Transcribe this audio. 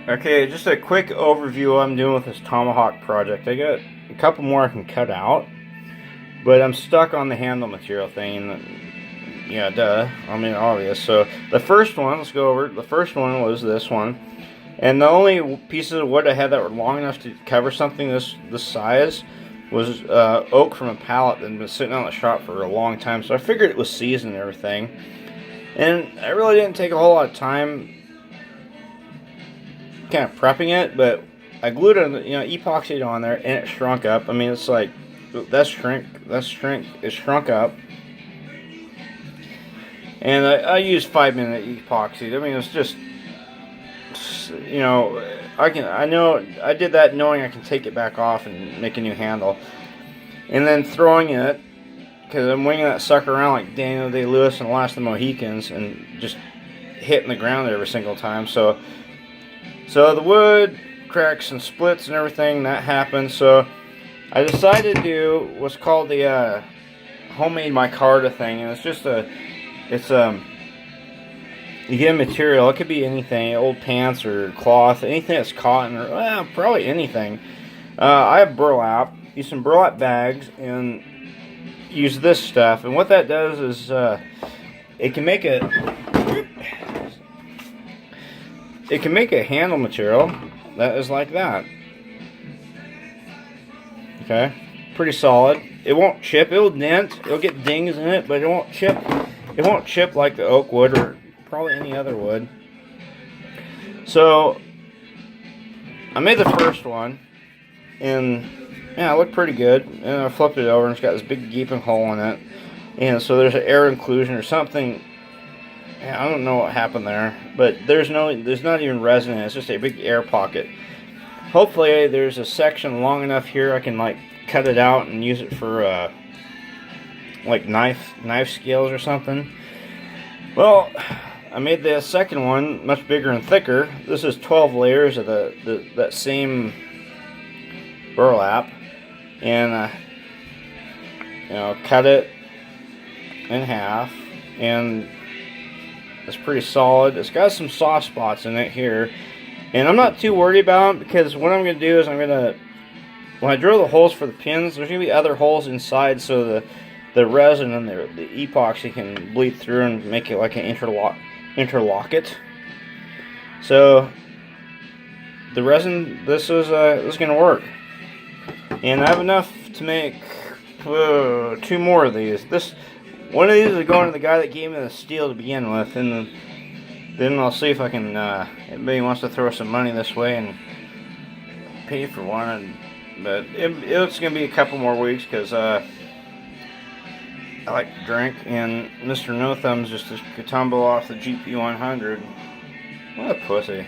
Okay, just a quick overview of what I'm doing with this Tomahawk project. I got a couple more I can cut out, but I'm stuck on the handle material thing. Yeah, duh. I mean, obvious. So the first one, let's go over. The first one was this one, and the only pieces of wood I had that were long enough to cover something this size was oak from a pallet that had been sitting on the shop for a long time. So I figured it was seasoned and everything, and I really didn't take a whole lot of time kind of prepping it, but I glued it, epoxied on there, and it shrunk up. I mean, it's like it shrunk up, and I used 5-minute epoxy. I mean, it's just, I know I did that knowing I can take it back off and make a new handle, and then throwing it, because I'm winging that sucker around like Daniel Day-Lewis and Last of the Mohicans, and just hitting the ground every single time. So the wood cracks and splits and everything, that happened. So I decided to do what's called the homemade micarta thing, and you get a material. It could be anything, old pants or cloth, anything that's cotton, or probably anything. I have burlap. Use some burlap bags and use this stuff. And what that does is it can make a handle material that is like that. Okay, pretty solid. It won't chip. It'll dent. It'll get dings in it, but it won't chip. It won't chip like the oak wood or probably any other wood. So I made the first one, and yeah, it looked pretty good. And I flipped it over, and it's got this big gaping hole in it. And so there's an air inclusion or something. I don't know what happened there, but there's not even resin in it. It's just a big air pocket. Hopefully there's a section long enough here I can like cut it out and use it for like knife scales or something. Well, I made the second one much bigger and thicker. This is 12 layers of that same burlap, and cut it in half, and it's pretty solid. It's got some soft spots in it here, and I'm not too worried about it, because what I'm going to do is when I drill the holes for the pins, there's going to be other holes inside, so the resin and the epoxy can bleed through and make it like an interlocket. So the resin, this is going to work, and I have enough to make 2 more of these. One of these is going to the guy that gave me the steel to begin with, and then I'll see if I can, anybody wants to throw some money this way and pay for one. But it's going to be a couple more weeks, because I like to drink, and Mr. No Thumbs just tumble off the GP100. What a pussy.